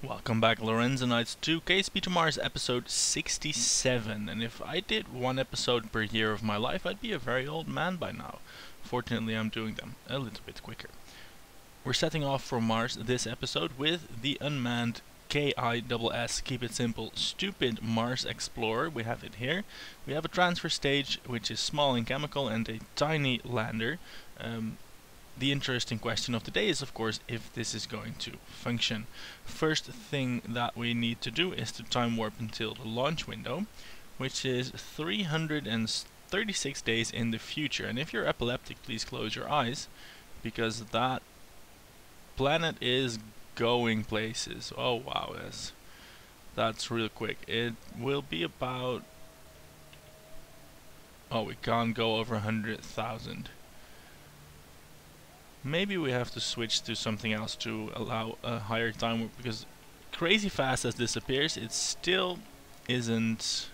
Welcome back, Lorenzonites, to KSP to Mars episode 67. And if I did one episode per year of my life, I'd be a very old man by now. Fortunately, I'm doing them a little bit quicker. We're setting off for Mars this episode with the unmanned KISS, keep it simple, stupid Mars Explorer. We have it here. We have a transfer stage, which is small and chemical, and a tiny lander. The interesting question of the day is, of course, if this is going to function. First thing that we need to do is to time warp until the launch window, which is 336 days in the future. And if you're epileptic, please close your eyes, because that planet is going places. Oh wow, that's real quick. It will be about... oh, we can't go over 100,000. Maybe we have to switch to something else to allow a higher time warp, because crazy fast as this appears, it still isn't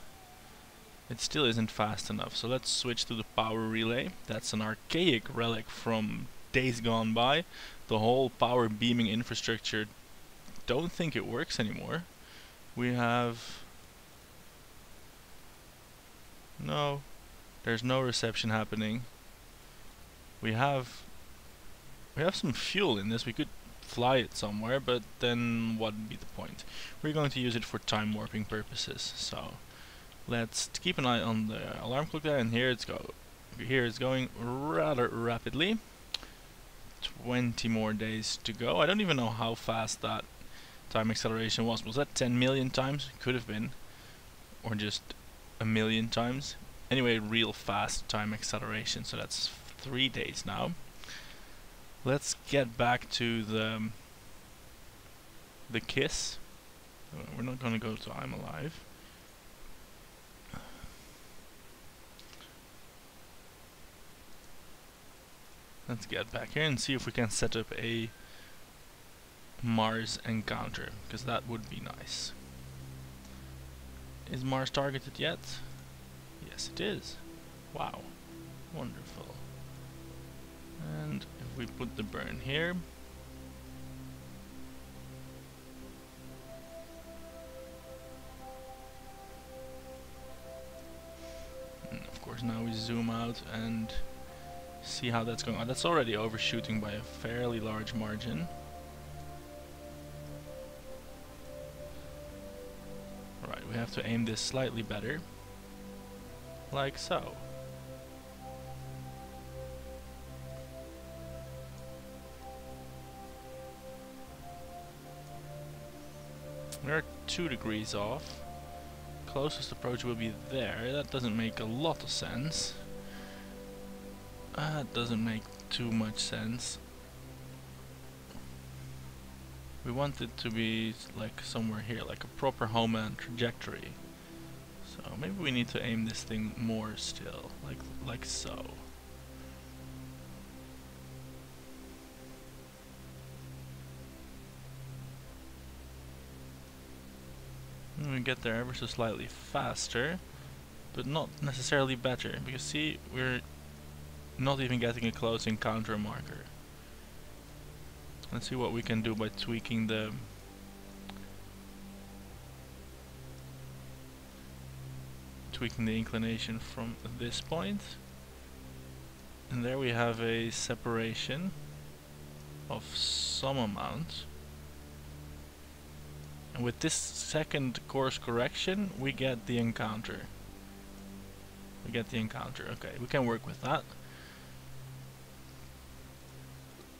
fast enough. So let's switch to the power relay. That's an archaic relic from days gone by. The whole power beaming infrastructure, don't think it works anymore. We have... no, there's no reception happening. We have some fuel in this. We could fly it somewhere, but then what would be the point? We're going to use it for time warping purposes. So let's keep an eye on the alarm clock there, and here it's going rather rapidly. 20 more days to go. I don't even know how fast that time acceleration was. Was that 10 million times? Could have been, or just a million times. Anyway, real fast time acceleration. So that's 3 days now. Let's get back to the KISS. We're not going to go to I'm Alive. Let's get back here and see if we can set up a Mars encounter, because that would be nice. Is Mars targeted yet? Yes, it is. Wow. Wonderful. And if we put the burn here, and of course now we zoom out and see how that's going on. That's already overshooting by a fairly large margin. Right, we have to aim this slightly better, like so. We're 2 degrees off. Closest approach will be there. That doesn't make a lot of sense. That doesn't make too much sense. We want it to be like somewhere here, like a proper home-end trajectory. So maybe we need to aim this thing more still, like so. We get there ever so slightly faster, but not necessarily better, because see, we're not even getting a close encounter marker. Let's see what we can do by tweaking the inclination from this point. And there we have a separation of some amount. And with this second course correction, we get the encounter. Okay, we can work with that.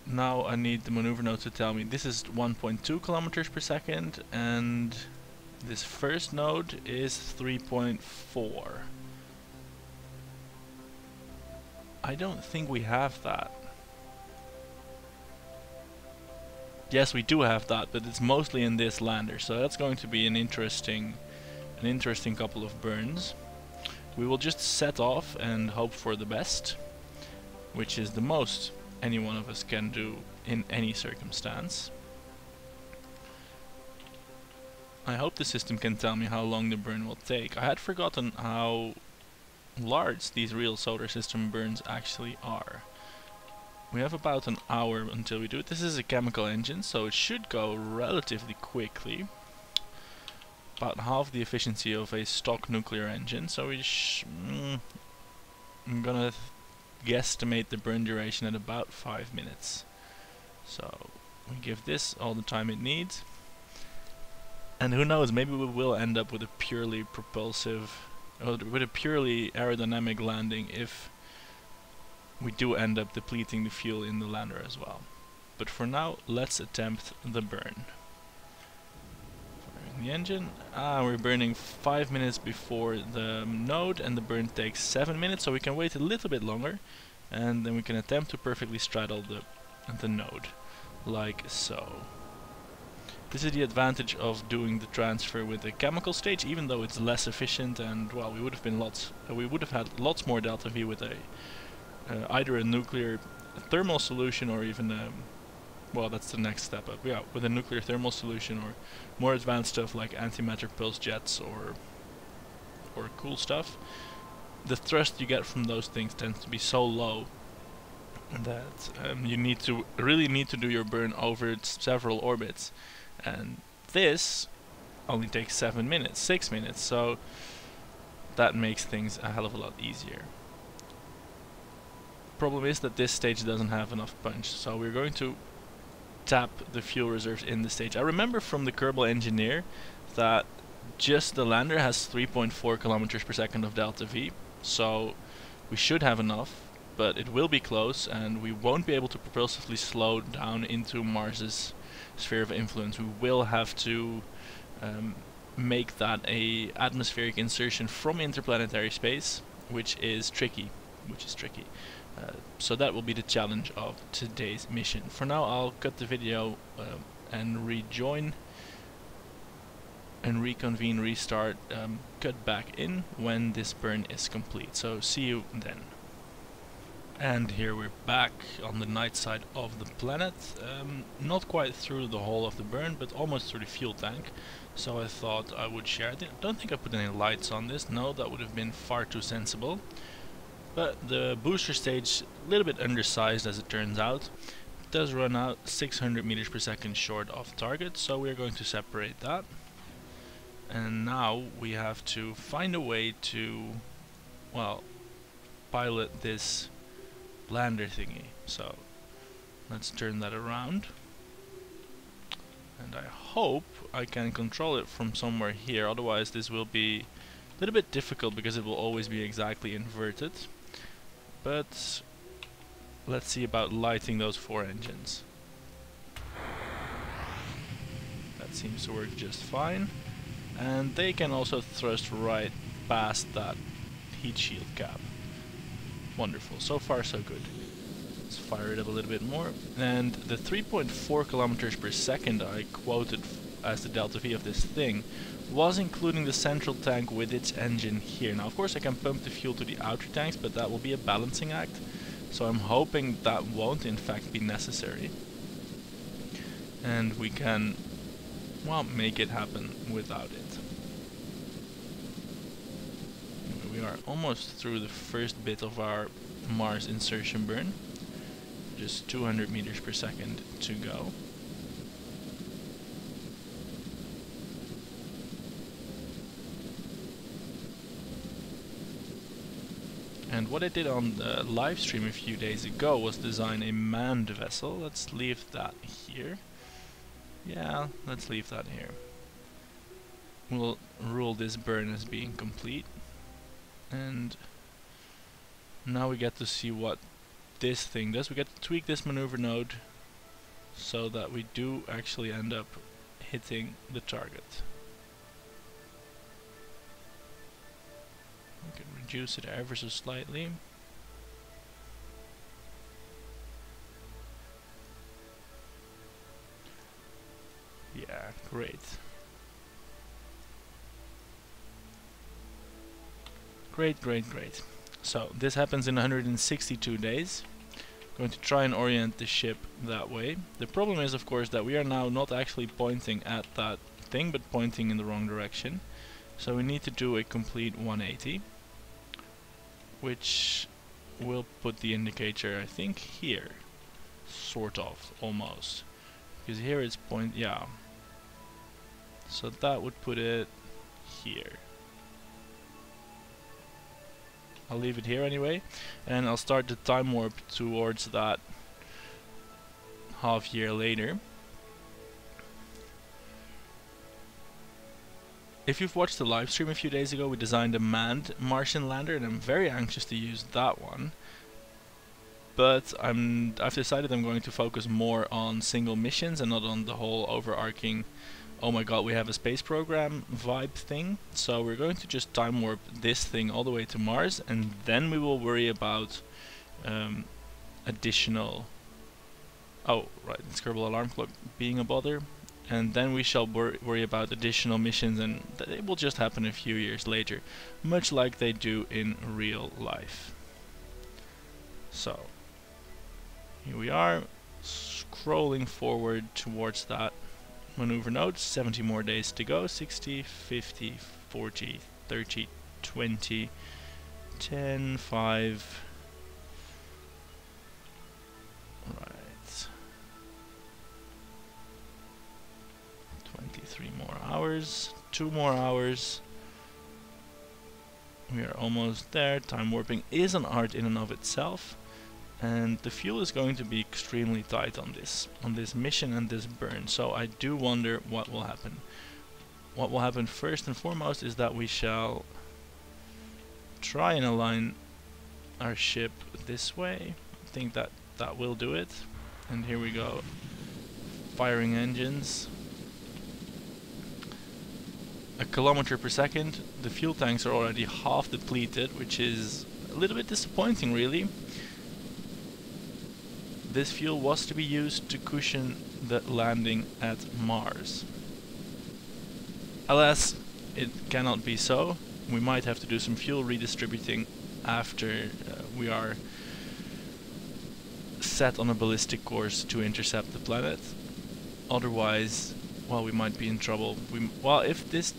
Now I need the maneuver node to tell me this is 1.2 kilometers per second, and this first node is 3.4. I don't think we have that. Yes, we do have that, but it's mostly in this lander, so that's going to be an interesting couple of burns. We will just set off and hope for the best, which is the most any one of us can do in any circumstance. I hope the system can tell me how long the burn will take. I had forgotten how large these real solar system burns actually are. we have about an hour until we do it. This is a chemical engine, so it should go relatively quickly. About half the efficiency of a stock nuclear engine, so I'm gonna guesstimate the burn duration at about 5 minutes. So we give this all the time it needs. And who knows, maybe we will end up with a purely propulsive, or with a purely aerodynamic landing if we do end up depleting the fuel in the lander as well. But for now, let's attempt the burn. Firing the engine. We're burning 5 minutes before the node, and the burn takes 7 minutes, so we can wait a little bit longer, and then we can attempt to perfectly straddle the node, like so. This is the advantage of doing the transfer with a chemical stage, even though it's less efficient, and well, we would have had lots more delta V with a either a nuclear thermal solution or even well, that's the next step up. Yeah, with a nuclear thermal solution or more advanced stuff like antimatter pulse jets or cool stuff. The thrust you get from those things tends to be so low that you really need to do your burn over several orbits. And this only takes 7 minutes, 6 minutes, so that makes things a hell of a lot easier. Problem is that this stage doesn't have enough punch, so we're going to tap the fuel reserves in the stage. I remember from the Kerbal Engineer that just the lander has 3.4 kilometers per second of delta V, so we should have enough, but it will be close, and we won't be able to propulsively slow down into Mars's sphere of influence. We will have to make that a atmospheric insertion from interplanetary space, which is tricky. So that will be the challenge of today's mission. For now, I'll cut the video and rejoin and reconvene, restart, cut back in when this burn is complete. So see you then. And here we're back on the night side of the planet, not quite through the whole of the burn, but almost through the fuel tank. So I thought I would share it. I don't think I put any lights on this, no, that would have been far too sensible. But the booster stage, a little bit undersized as it turns out, does run out 600 meters per second short of target, so we're going to separate that. And now we have to find a way to, well, pilot this lander thingy. So let's turn that around, and I hope I can control it from somewhere here, otherwise this will be a little bit difficult because it will always be exactly inverted. But let's see about lighting those 4 engines. That seems to work just fine, and they can also thrust right past that heat shield cap. Wonderful, so far so good. Let's fire it up a little bit more. And the 3.4 kilometers per second I quoted as the delta V of this thing was including the central tank with its engine here. Now of course I can pump the fuel to the outer tanks, but that will be a balancing act. So I'm hoping that won't in fact be necessary. And we can, well, make it happen without it. We are almost through the first bit of our Mars insertion burn. Just 200 meters per second to go. And what I did on the live stream a few days ago was design a manned vessel. Let's leave that here. Yeah, let's leave that here. We'll rule this burn as being complete. And now we get to see what this thing does. We get to tweak this maneuver node so that we do actually end up hitting the target. We can reduce it ever so slightly. Yeah, great. Great. So this happens in 162 days. Going to try and orient the ship that way. The problem is, of course, that we are now not actually pointing at that thing, but pointing in the wrong direction. So we need to do a complete 180, which will put the indicator, I think, here. sort of, almost. Because here it's point, yeah. So that would put it here. I'll leave it here anyway, and I'll start the time warp towards that half year later. If you've watched the live stream a few days ago, we designed a manned Martian lander, and I'm very anxious to use that one. But I've decided I'm going to focus more on single missions and not on the whole overarching, oh my god, we have a space program vibe thing. So we're going to just time warp this thing all the way to Mars, and then we will worry about additional... Oh, right, it's Kerbal alarm clock being a bother. And then we shall worry about additional missions, and it will just happen a few years later, much like they do in real life. So, here we are, scrolling forward towards that maneuver node. 70 more days to go. 60, 50, 40, 30, 20, 10, 5. Right. 23 more hours. 2 more hours. We are almost there. Time warping is an art in and of itself. And the fuel is going to be extremely tight on this mission and this burn. So I do wonder what will happen. What will happen first and foremost is that we shall try and align our ship this way. I think that will do it. And here we go. Firing engines. A kilometer per second. The fuel tanks are already half depleted, which is a little bit disappointing, really. This fuel was to be used to cushion the landing at Mars. Alas, it cannot be so. We might have to do some fuel redistributing after we are set on a ballistic course to intercept the planet. Otherwise, well, we might be in trouble. Well, if this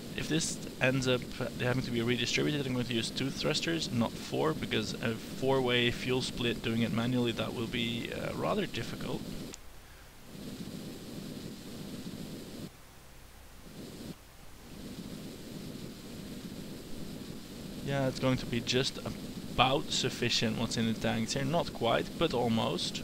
ends up having to be redistributed, I'm going to use 2 thrusters, not 4, because a 4-way fuel split, doing it manually, that will be rather difficult. Yeah, it's going to be just about sufficient what's in the tanks here. Not quite, but almost.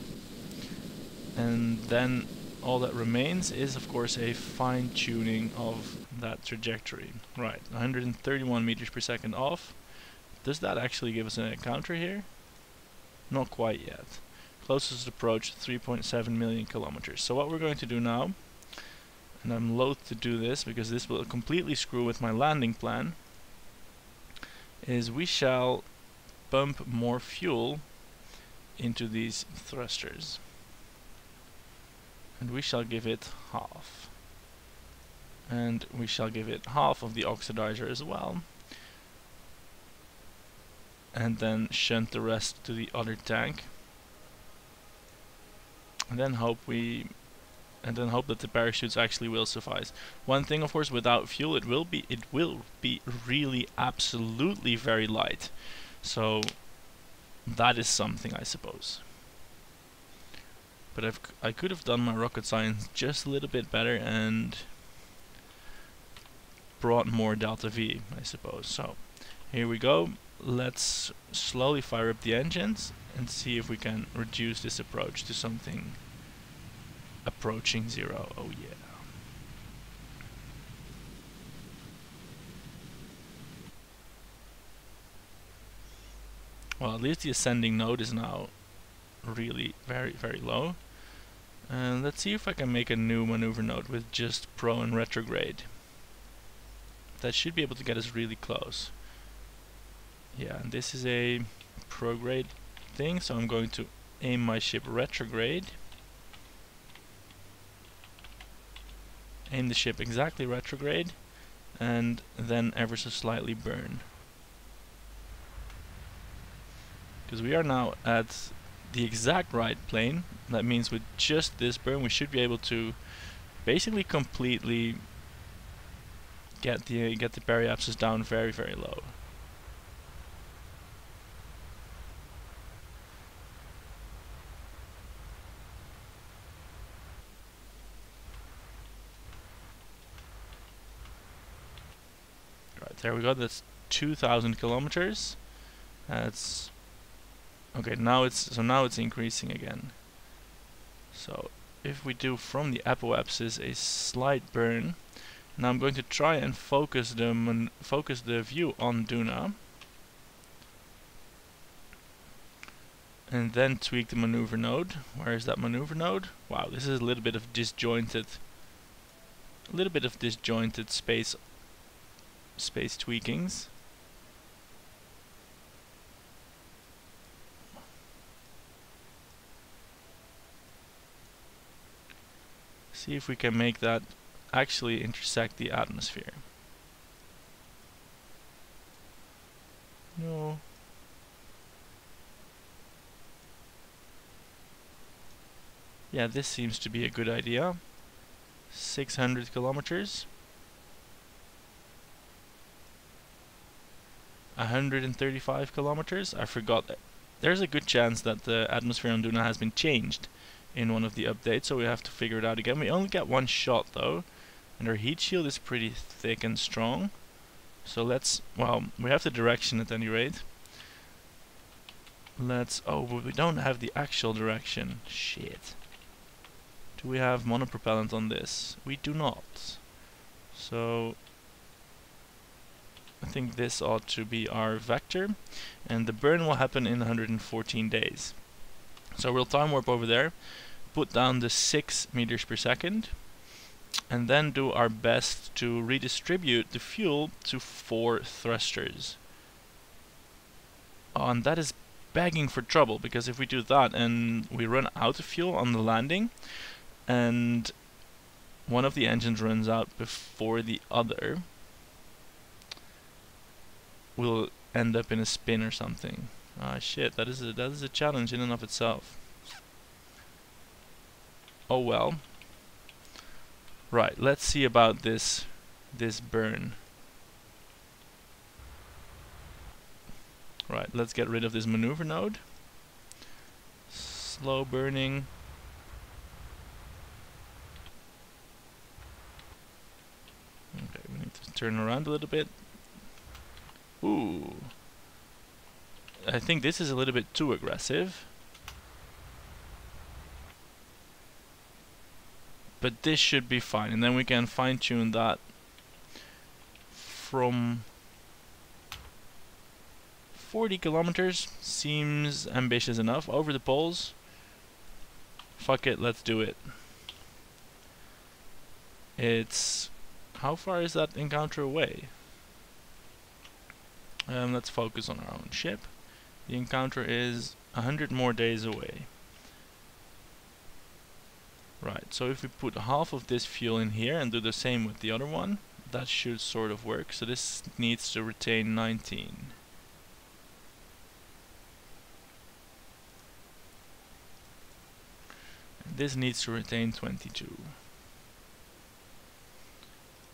And then all that remains is, of course, a fine-tuning of that trajectory. Right, 131 meters per second off. Does that actually give us an encounter here? Not quite yet. Closest approach, 3.7 million kilometers. So what we're going to do now, and I'm loath to do this because this will completely screw with my landing plan, is we shall pump more fuel into these thrusters. And we shall give it half. And we shall give it half of the oxidizer as well. And then shunt the rest to the other tank. And then hope that the parachutes actually will suffice. One thing, of course, without fuel, it will be really absolutely very light. So that is something, I suppose. But I could have done my rocket science just a little bit better and brought more delta V, I suppose. So here we go. Let's slowly fire up the engines and see if we can reduce this approach to something approaching 0. Oh yeah. Well, at least the ascending node is now really very, very low. And let's see if I can make a new maneuver node with just pro and retrograde. That should be able to get us really close. Yeah, and this is a prograde thing, so I'm going to aim my ship retrograde. Aim the ship exactly retrograde, and then ever so slightly burn. Because we are now at the exact right plane. That means with just this burn we should be able to basically completely get the periapsis down very, very low. There we go, that's 2,000 kilometers. That's okay, now it's increasing again. So if we do from the apoapsis a slight burn, now I'm going to try and focus the view on Duna, and then tweak the maneuver node. Where is that maneuver node? Wow, this is a little bit of disjointed space tweakings. See if we can make that actually intersect the atmosphere. No. Yeah, this seems to be a good idea. 600 kilometers. 135 kilometers. I forgot that. There's a good chance that the atmosphere on Duna has been changed in one of the updates, so we have to figure it out again. We only get one shot though, and our heat shield is pretty thick and strong. So let's, well, we have the direction at any rate. Let's, oh, but we don't have the actual direction. Shit. Do we have monopropellant on this? We do not. So I think this ought to be our vector, and the burn will happen in 114 days. So we'll time warp over there, put down the 6 meters per second, and then do our best to redistribute the fuel to 4 thrusters. Oh, and that is begging for trouble, because if we do that and we run out of fuel on the landing, and one of the engines runs out before the other, we'll end up in a spin or something. Ah shit, that is a challenge in and of itself. Oh well. Right, let's see about this burn. Right, let's get rid of this maneuver node. Slow burning. Okay, we need to turn around a little bit. Ooh. I think this is a little bit too aggressive. But this should be fine, and then we can fine-tune that from 40 kilometers. Seems ambitious enough. Over the poles. Fuck it, let's do it. It's... how far is that encounter away? Let's focus on our own ship. The encounter is 100 more days away. Right, so if we put half of this fuel in here and do the same with the other one, that should sort of work. So this needs to retain 19. And this needs to retain 22.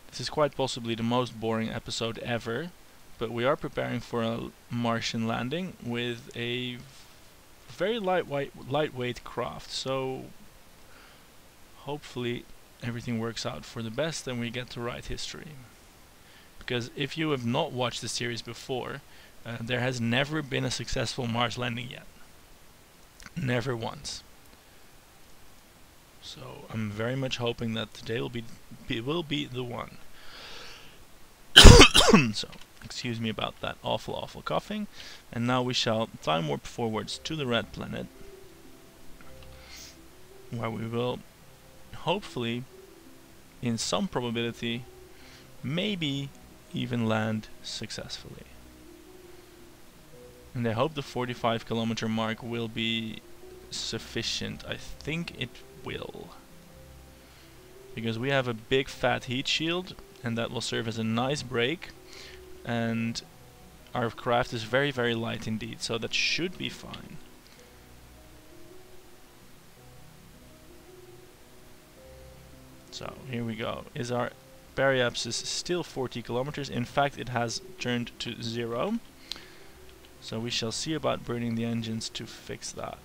This is quite possibly the most boring episode ever, but we are preparing for a Martian landing with a very lightweight craft, so hopefully everything works out for the best and we get to write history. Because if you have not watched the series before, there has never been a successful Mars landing yet. Never once. So I'm very much hoping that today will be the one. So excuse me about that awful coughing. And now we shall time warp forwards to the red planet, where we will hopefully, in some probability, maybe even land successfully. And I hope the 45 kilometer mark will be sufficient. I think it will. Because we have a big fat heat shield, and that will serve as a nice brake, and our craft is very light indeed, so that should be fine. So here we go. Is our periapsis still 40 kilometers? In fact, it has turned to 0. So we shall see about burning the engines to fix that.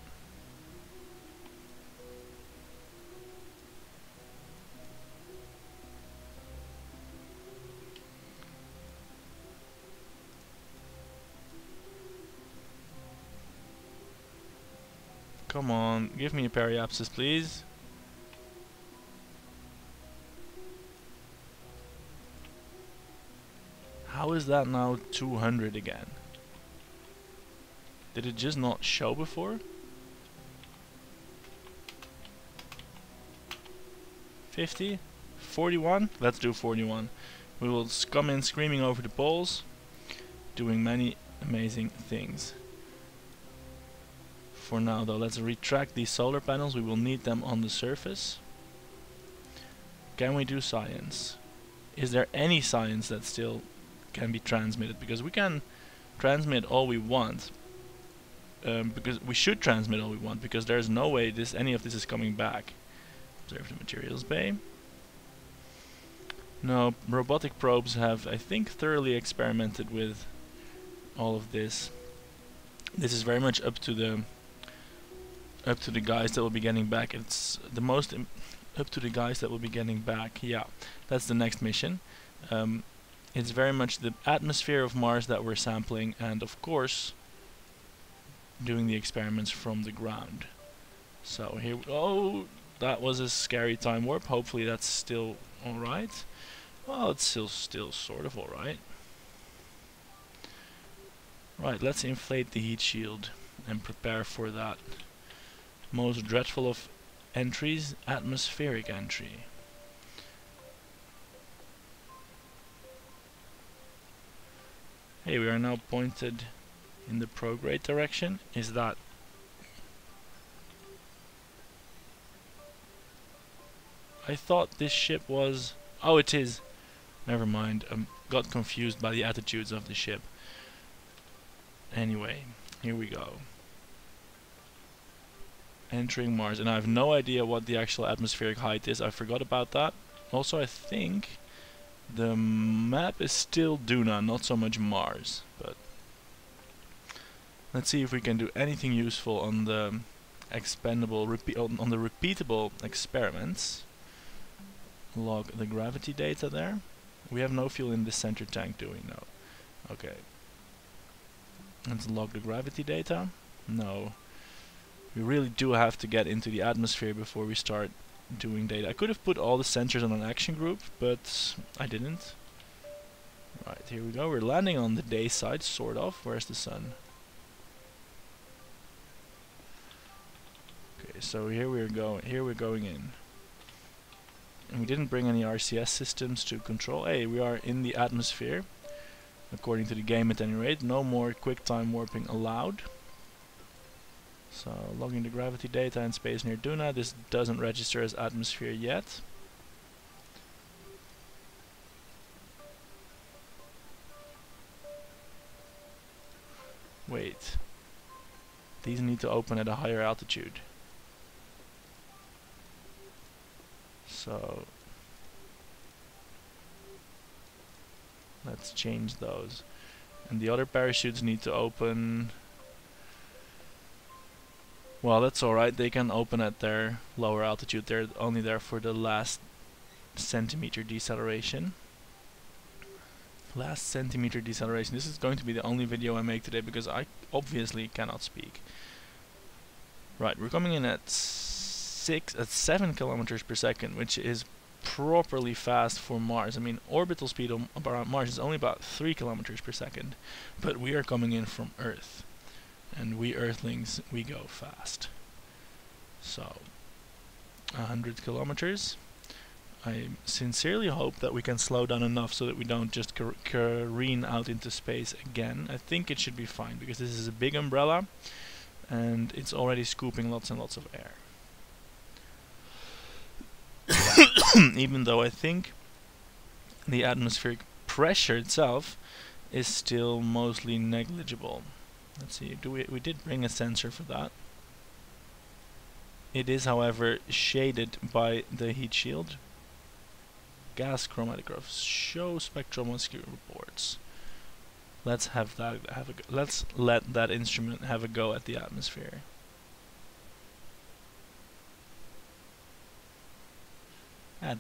Come on, give me a periapsis, please. How is that now 200 again? Did it just not show before? 50? 41? Let's do 41. We will come in screaming over the poles, doing many amazing things. For now though, let's retract these solar panels. We will need them on the surface. Can we do science? Is there any science that still can be transmitted? Because we can transmit all we want. Because we should transmit all we want, because there's no way any of this is coming back. Observe the materials bay. No, robotic probes have, I think, thoroughly experimented with all of this. This is very much up to the guys that will be getting back. It's the most up to the guys that will be getting back. Yeah, that's the next mission. It's very much the atmosphere of Mars that we're sampling, and of course doing the experiments from the ground. So here oh, that was a scary time warp. Hopefully that's still alright. Well, it's still sort of alright. Right, let's inflate the heat shield and prepare for that most dreadful of entries, atmospheric entry. Hey, we are now pointed in the prograde direction. Is that... I thought this ship was... Oh, it is. Never mind. Got confused by the attitudes of the ship. Anyway, here we go. Entering Mars, and I have no idea what the actual atmospheric height is. I forgot about that. Also, I think the map is still Duna, not so much Mars. But let's see if we can do anything useful on the expendable, on the repeatable experiments. Log the gravity data there. We have no fuel in the center tank, do we? No. Okay. Let's log the gravity data. No. We really do have to get into the atmosphere before we start doing data. I could have put all the sensors on an action group, but I didn't. Right, here we go. We're landing on the day side, sort of. Where's the sun? Okay, so here we're going in. And we didn't bring any RCS systems to control. Hey, we are in the atmosphere. According to the game at any rate. No more quick time warping allowed. So, logging the gravity data in space near Duna. This doesn't register as atmosphere yet. Wait. These need to open at a higher altitude. So let's change those. And the other parachutes need to open... Well, that's alright, they can open at their lower altitude. They're only there for the last centimeter deceleration. Last centimeter deceleration. This is going to be the only video I make today because I obviously cannot speak. Right, we're coming in at 7 kilometers per second, which is properly fast for Mars. I mean, orbital speed around Mars is only about 3 kilometers per second, but we are coming in from Earth, and we Earthlings, we go fast. So, 100 kilometers. I sincerely hope that we can slow down enough so that we don't just careen out into space again. I think it should be fine, because this is a big umbrella, and it's already scooping lots and lots of air. Even though I think the atmospheric pressure itself is still mostly negligible. Let's see, we did bring a sensor for that. It is, however, shaded by the heat shield. Gas chromatograph, show spectrometry reports. Let's have that let's let that instrument have a go at the atmosphere.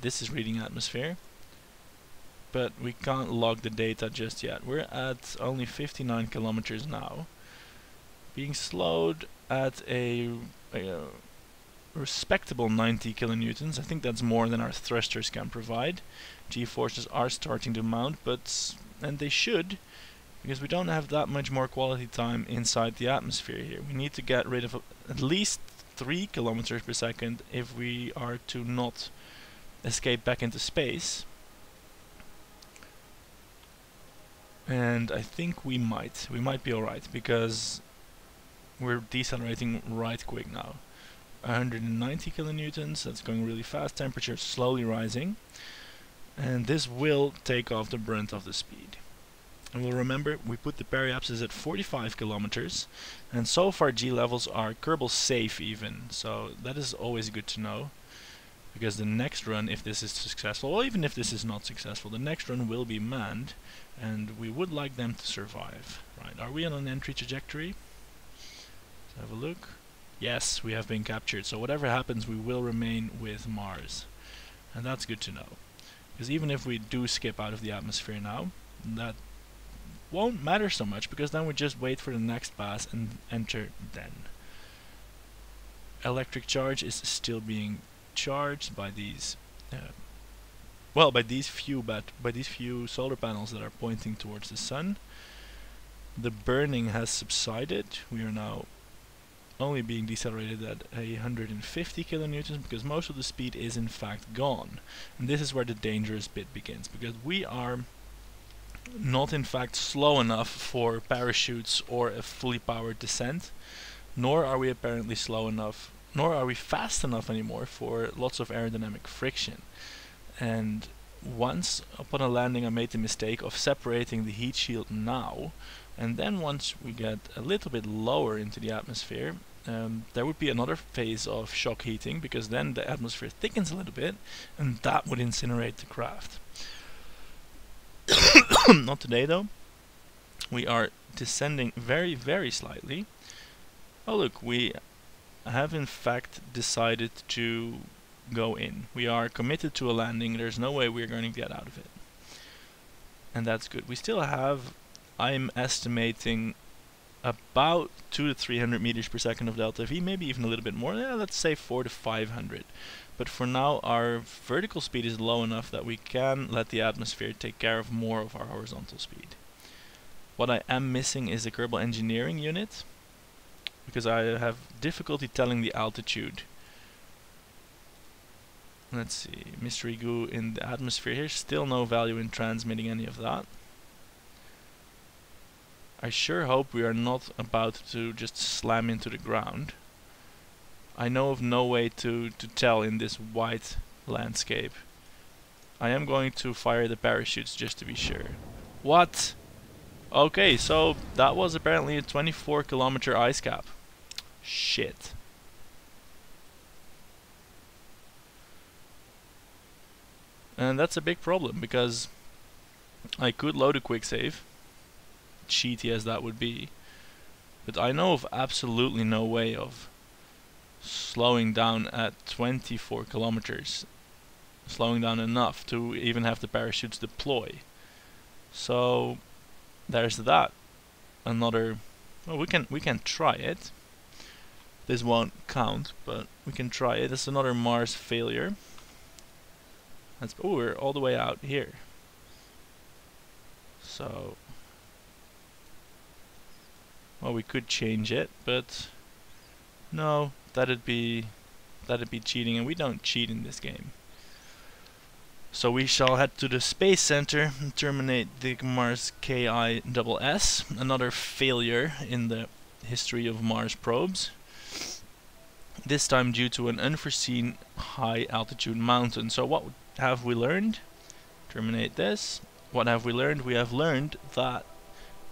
This is reading atmosphere, but we can't log the data just yet. We're at only 59 kilometers now, being slowed at a a respectable 90 kilonewtons. I think that's more than our thrusters can provide. G-forces are starting to mount, and they should, because we don't have that much more quality time inside the atmosphere here. We need to get rid of at least 3 kilometers per second if we are to not escape back into space. And I think we might be alright, because we're decelerating right quick now. 190 kilonewtons, that's going really fast, temperature slowly rising, and this will take off the brunt of the speed. And we'll remember, we put the periapsis at 45 kilometers, and so far G levels are Kerbal safe even, so that is always good to know, because the next run, if this is successful, or even if this is not successful, the next run will be manned, and we would like them to survive. Right, are we on an entry trajectory? Let's have a look. Yes, we have been captured, so whatever happens we will remain with Mars. And that's good to know. Because even if we do skip out of the atmosphere now, that won't matter so much, because then we just wait for the next pass and enter then. Electric charge is still being charged by these by these few solar panels that are pointing towards the sun. The burning has subsided. We are now only being decelerated at 150 kilonewtons, because most of the speed is in fact gone. And this is where the dangerous bit begins, because we are not in fact slow enough for parachutes or a fully powered descent, nor are we apparently slow enough, nor are we fast enough anymore for lots of aerodynamic friction. And once upon a landing I made the mistake of separating the heat shield now, and then once we get a little bit lower into the atmosphere, there would be another phase of shock heating, because then the atmosphere thickens a little bit, and that would incinerate the craft. Not today though. We are descending very, very slightly. Oh look, we have in fact decided to go in. We are committed to a landing. There's no way we're going to get out of it. And that's good. We still have, I'm estimating, about 200 to 300 meters per second of delta V, maybe even a little bit more. Yeah, let's say 400 to 500. But for now our vertical speed is low enough that we can let the atmosphere take care of more of our horizontal speed. What I am missing is the Kerbal engineering unit, because I have difficulty telling the altitude. Let's see, mystery goo in the atmosphere here, still no value in transmitting any of that. I sure hope we are not about to just slam into the ground. I know of no way to tell in this white landscape. I am going to fire the parachutes just to be sure. What? Okay, so that was apparently a 24 kilometer ice cap. Shit. And that's a big problem, because I could load a quick save, cheaty as that would be, but I know of absolutely no way of slowing down at 24 kilometers, slowing down enough to even have the parachutes deploy. So there's that. Another, well, we can try it. This won't count, but we can try it. It's another Mars failure. That's, oh, we're all the way out here. So, well, we could change it, but no, that'd be cheating, and we don't cheat in this game. So we shall head to the Space Center and terminate the Mars KISS, another failure in the history of Mars probes. This time due to an unforeseen high altitude mountain. So what have we learned? Terminate this. What have we learned? We have learned that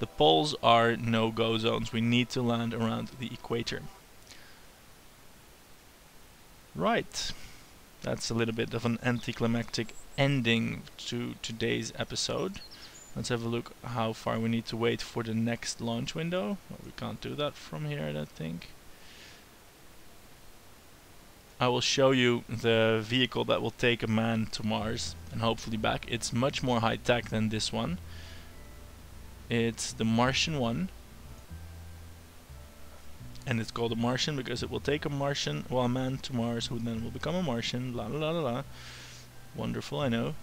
the poles are no-go zones. We need to land around the equator. Right. That's a little bit of an anticlimactic ending to today's episode. Let's have a look how far we need to wait for the next launch window. Well, we can't do that from here, I don't think. I will show you the vehicle that will take a man to Mars and hopefully back. It's much more high-tech than this one. It's the Martian one. and it's called a Martian because it will take a Martian, well, a man to Mars, who then will become a Martian. La la la la. Wonderful, I know.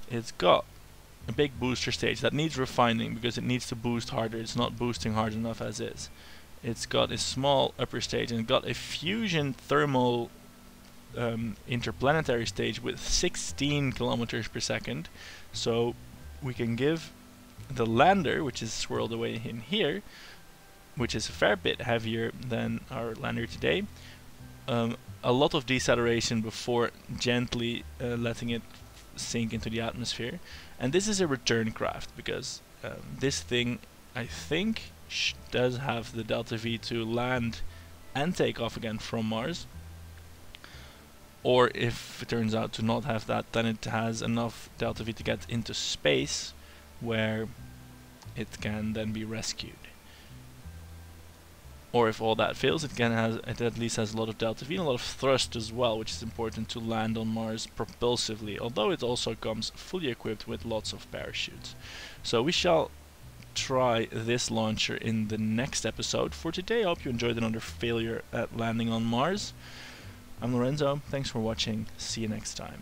It's got a big booster stage that needs refining because it needs to boost harder. It's not boosting hard enough as is. It's got a small upper stage and got a fusion thermal interplanetary stage with 16 kilometers per second. So we can give the lander, which is swirled away in here, which is a fair bit heavier than our lander today, a lot of deceleration before gently letting it sink into the atmosphere. And this is a return craft because this thing, I think, does have the delta V to land and take off again from Mars. Or if it turns out to not have that, then it has enough delta V to get into space where it can then be rescued. Or if all that fails, it at least has a lot of delta V and a lot of thrust as well, which is important to land on Mars propulsively, although it also comes fully equipped with lots of parachutes. So we shall try this launcher in the next episode. For today, I hope you enjoyed another failure at landing on Mars. I'm Lorenzo, thanks for watching, see you next time.